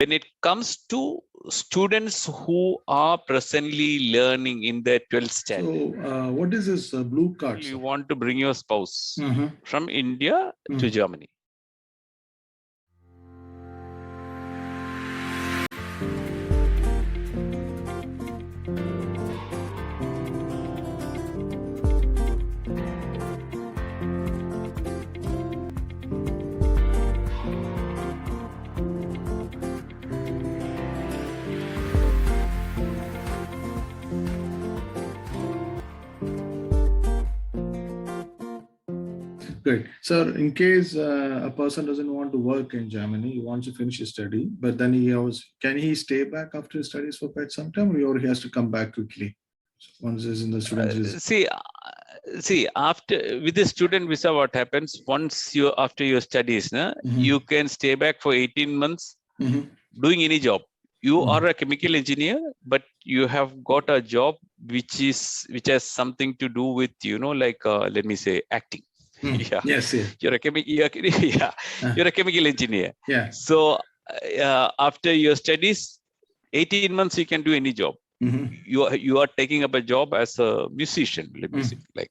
when it comes to students who are presently learning in their 12th standard. So, what is this blue card? You want to bring your spouse from India to Mhm. Germany. Great. Sir, in case a person doesn't want to work in Germany, he wants to finish his study, but then can he stay back after his studies for quite some time, or he has to come back quickly once he's in the student visa? See, after with the student visa, what happens once after your studies, you can stay back for 18 months doing any job. You are a chemical engineer, but you have got a job which has something to do with, like let me say, acting. Yeah. Yes. You're a chemical engineer. Yeah. So after your studies, 18 months you can do any job. You are taking up a job as a musician, let me say, like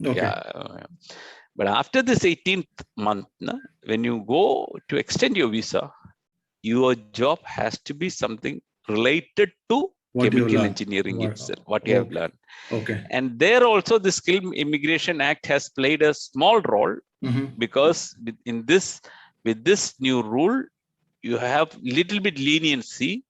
but after this 18th month, when you go to extend your visa, your job has to be something related to chemical engineering itself, what you have learned. Okay. And there also the Skilled Immigration Act has played a small role, because with this new rule, you have little bit leniency,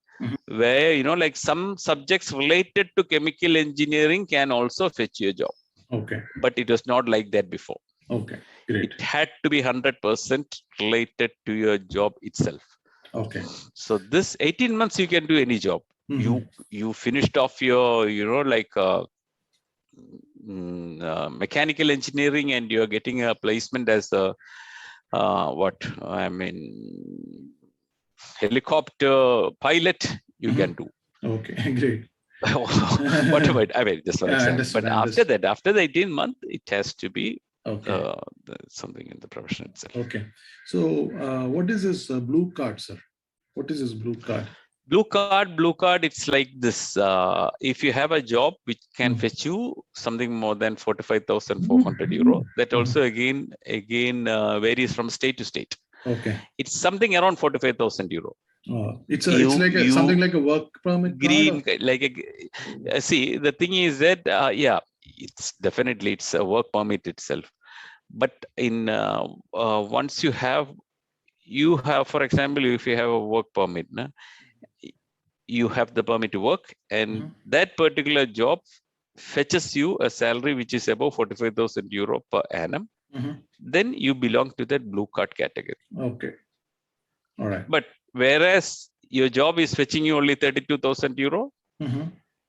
where like some subjects related to chemical engineering can also fetch your job. Okay. But it was not like that before. Okay, great. It had to be 100% related to your job itself. Okay. So this 18 months you can do any job. You finished off your mechanical engineering, and you're getting a placement as a helicopter pilot, you can do. Okay, great. Whatever, just for example. But understood. after the 18 month, it has to be something in the profession itself. Okay. So what is this blue card, sir? What is this blue card? Blue card, it's like this. If you have a job which can fetch you something more than 45,400 euro, that also again varies from state to state. Okay. It's something around 45,000 euro. It's like something like a work permit green card, see, the thing is that it's a work permit itself. But in once you have, for example, if you have a work permit, you have the permit to work, and that particular job fetches you a salary which is above 45,000 euro per annum. Then you belong to that blue card category. Okay. All right. But whereas your job is fetching you only 32,000 euro,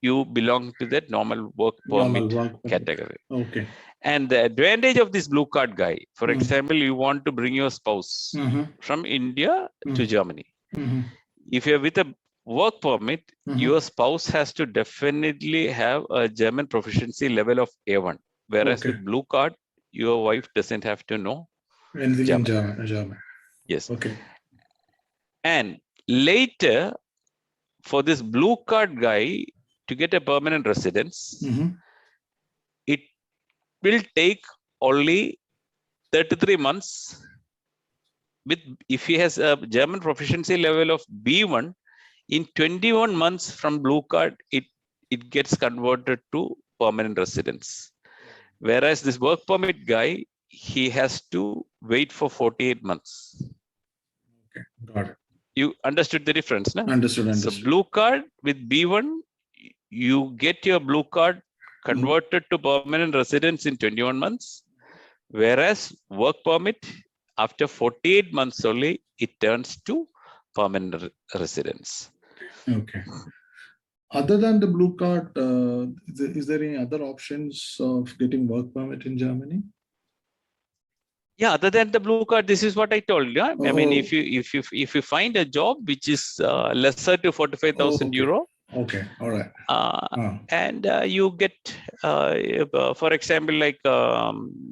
you belong to that normal work permit category. Okay. And the advantage of this blue card guy, for example, you want to bring your spouse from India to Germany. If you're with a work permit, your spouse has to definitely have a German proficiency level of A1. Whereas with blue card, your wife doesn't have to know anything in German. Yes. Okay. And later, for this blue card guy to get a permanent residence, it will take only 33 months. If he has a German proficiency level of B1, in 21 months from blue card, it gets converted to permanent residence. Whereas this work permit guy, he has to wait for 48 months. Okay, got it. You understood the difference, no? Understood. So blue card with B1, you get your blue card converted to permanent residence in 21 months. Whereas work permit, after 48 months only, it turns to permanent residence. Okay. Other than the blue card, is there any other options of getting work permit in Germany? Yeah, other than the blue card, this is what I told you. I mean, if you find a job which is lesser to 45,000 euro, Okay. All right. And you get, for example, like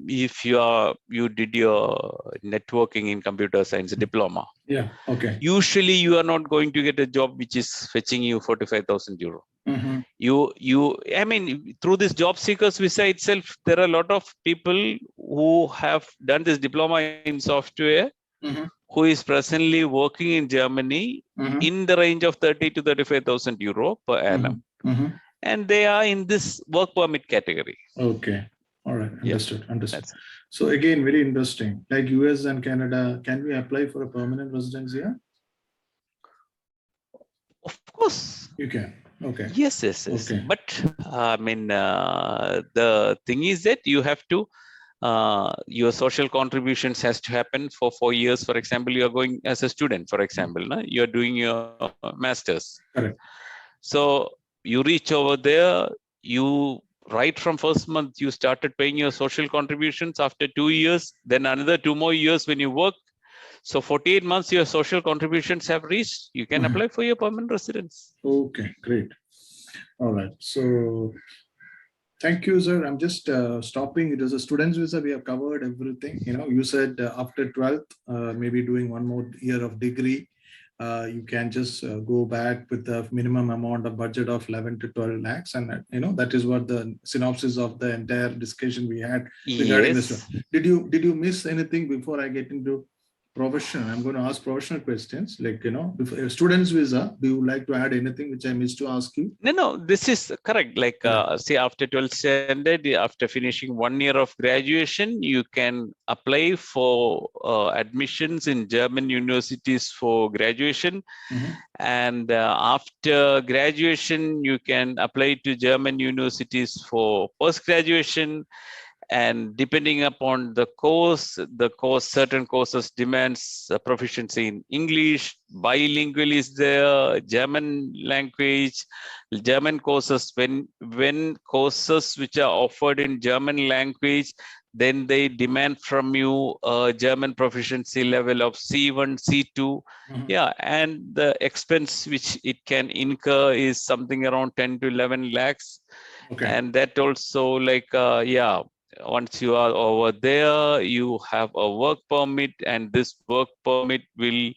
if you did your networking in computer science diploma, Yeah. Okay. usually you are not going to get a job which is fetching you 45,000 euro. I mean, through this job seekers visa itself, there are a lot of people who have done this diploma in software, who is presently working in Germany in the range of 30 to 35,000 euro per annum, and they are in this work permit category. Okay. All right. Yeah, Understood. that's So again, very interesting. Like US and Canada, can we apply for a permanent residence here? of course. You can. Okay. Yes. Okay. But I mean, the thing is that you have to, your social contributions has to happen for 4 years. For example, you are going as a student, for example, you are doing your master's. Correct. So you reach over there, you right from first month, you started paying your social contributions. After 2 years, then another 2 more years when you work. So 48 months, your social contributions have reached. You can apply for your permanent residence. Okay, great. All right. So thank you, sir. I'm just stopping. It is a student's visa. We have covered everything. You said after 12th, maybe doing one more year of degree, you can just go back with the minimum amount of budget of 11 to 12 lakhs. And, that is what the synopsis of the entire discussion we had regarding this. Yes. Did you miss anything before I get into profession? I'm going to ask professional questions. Like, before a student's visa, do you like to add anything which I missed to ask you? No, this is correct. Like, see, after 12th standard, after finishing 1 year of graduation, you can apply for admissions in German universities for graduation. And after graduation, you can apply to German universities for post-graduation. And depending upon the course, certain courses demands proficiency in English, bilingual is there, German language, German courses. When courses which are offered in German language, then they demand from you a German proficiency level of C1, C2. Yeah, and the expense which it can incur is something around 10 to 11 lakhs. Okay. And that also, like, once you are over there, you have a work permit, and this work permit will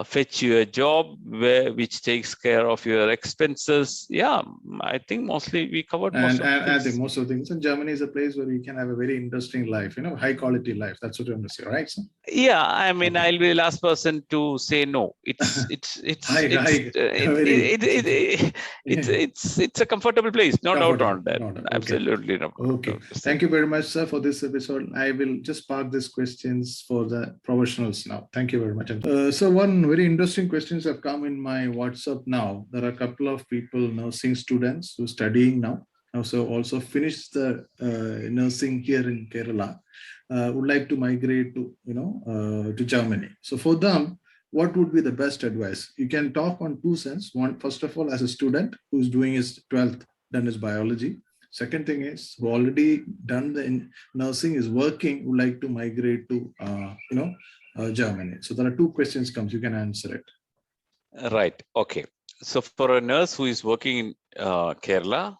fetch you a job which takes care of your expenses. Yeah, I think mostly we covered most of the I think things. most of the things. And Germany is a place where you can have a very interesting life, high quality life. That's what you want to say, right? So, Yeah, I mean, okay. I'll be the last person to say no. It's a comfortable place, no doubt on that. Okay. Absolutely no. Okay. Thank you very much, sir, for this episode. I will just park these questions for the professionals now. Thank you very much. So one very interesting questions have come in my WhatsApp now. There are a couple of people, nursing students who are studying now. So also finished the nursing here in Kerala. Would like to migrate to to Germany. So for them, what would be the best advice? You can talk on two sense. One, first of all, as a student who's doing his 12th, done his biology. Second thing is who already done the nursing, is working, would like to migrate to Germany. So there are two questions comes. You can answer it. Right. Okay. So for a nurse who is working in Kerala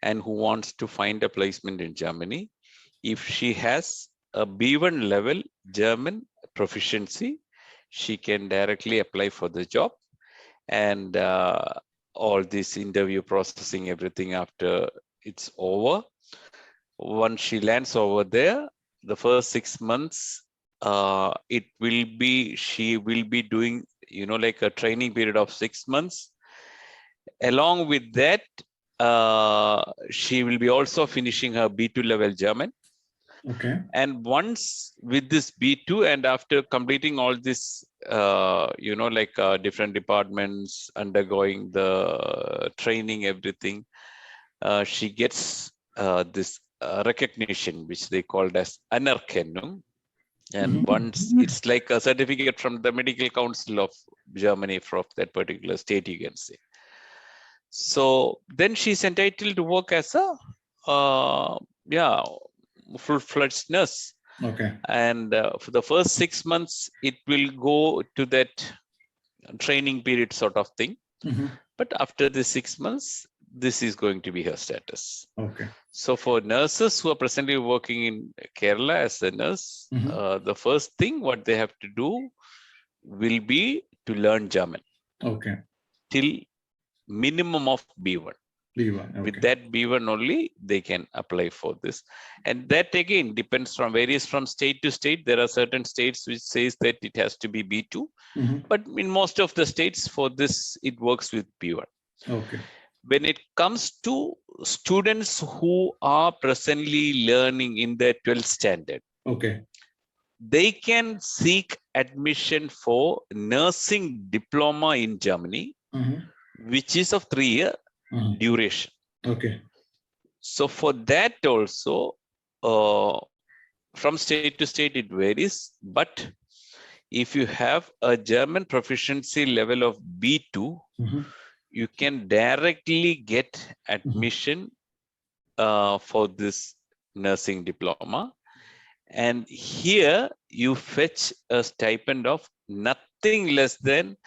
and who wants to find a placement in Germany, if she has a B1 level German proficiency, she can directly apply for the job, and all this interview processing, everything after it's over. Once she lands over there, the first 6 months, she will be doing, like a training period of 6 months. Along with that, she will be also finishing her B2 level German. Okay. And once with this B2, and after completing all this, different departments, undergoing the training, everything, she gets this recognition, which they called as Anerkennung. And once it's like a certificate from the Medical Council of Germany from that particular state, you can say. So then she's entitled to work as a full-fledged nurse. Okay. And for the first 6 months, it will go to that training period sort of thing. But after the 6 months, this is going to be her status. Okay. So for nurses who are presently working in Kerala as a nurse, the first thing what they have to do will be to learn German. Okay. Till minimum of B1. B1. Okay. With that B1 only, they can apply for this. And that again varies from state to state. There are certain states which says that it has to be B2. But in most of the states for this, it works with B1. Okay. When it comes to students who are presently learning in their 12th standard, okay, they can seek admission for nursing diploma in Germany, which is of 3-year duration. Okay. So for that also, from state to state, it varies. But if you have a German proficiency level of B2, you can directly get admission for this nursing diploma. And here you fetch a stipend of nothing less than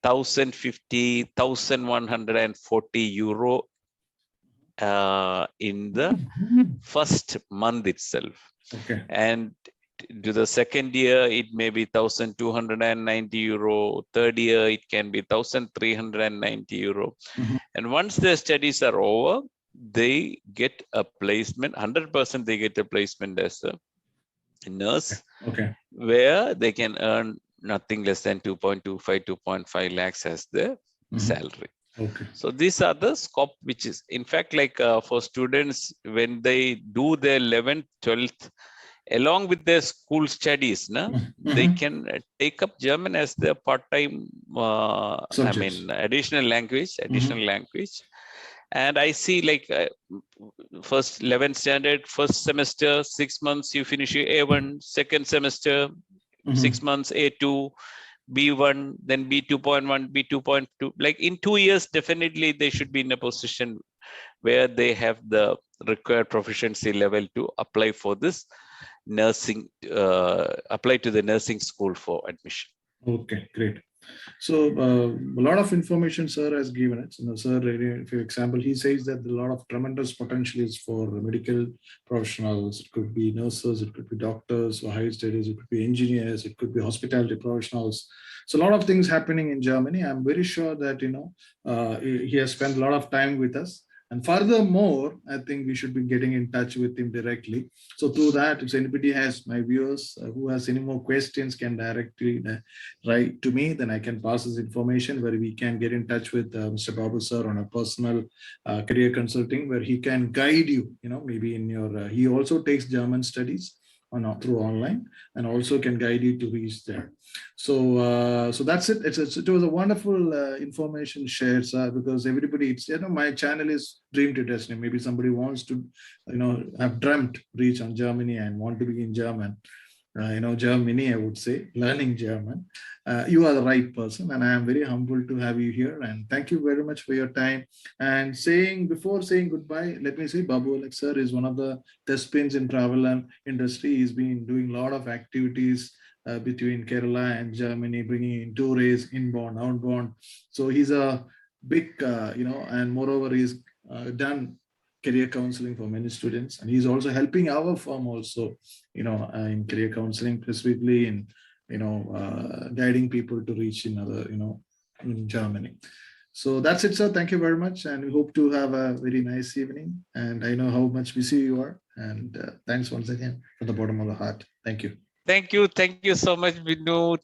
1,050, 1,140 euro in the first month itself. Okay. And to the second year, it may be 1,290 euro. Third year, it can be 1,390 euro. And once their studies are over, they get a placement, 100% they get a placement as a nurse, okay, where they can earn nothing less than 2.25, 2.5 lakhs as their salary. Okay. So these are the scope, which is in fact like for students when they do their 11th, 12th, along with their school studies, they can take up German as their part-time, additional language. And I see like first 11th standard, first semester, 6 months, you finish your A1, second semester, 6 months, A2, B1, then B2.1, B2.2. Like in 2 years, definitely they should be in a position where they have the required proficiency level to apply for this nursing, apply to the nursing school for admission. Okay, great. So a lot of information sir has given us. Sir, for example, he says that a lot of tremendous potential is for medical professionals. It could be nurses, it could be doctors for higher studies, it could be engineers, it could be hospitality professionals. So a lot of things happening in Germany. I'm very sure that he has spent a lot of time with us. And furthermore, I think we should be getting in touch with him directly. So through that, if anybody has, my viewers who has any more questions, can directly write to me, then I can pass this information where we can get in touch with Mr. Babu sir on a personal career consulting, where he can guide you, maybe in your, he also takes German studies through online, and also can guide you to reach there. So so that's it. It was a wonderful information shared, sir, because everybody, it's, my channel is Dream to Destiny. Maybe somebody wants to, have dreamt reach on Germany and want to be in German. Germany, I would say, learning German. You are the right person, and I am very humbled to have you here. And thank you very much for your time. And before saying goodbye, let me say Babu sir is one of the thespians in travel and industry. He's been doing a lot of activities between Kerala and Germany, bringing in tourists, inbound, outbound. So he's a big, and moreover, he's done career counseling for many students, and he's also helping our firm also, in career counseling, specifically in, guiding people to reach in other, in Germany. So that's it, sir. Thank you very much, and we hope to have a very nice evening. And I know how much busy you are, and thanks once again from the bottom of the heart. Thank you. Thank you so much, Binu.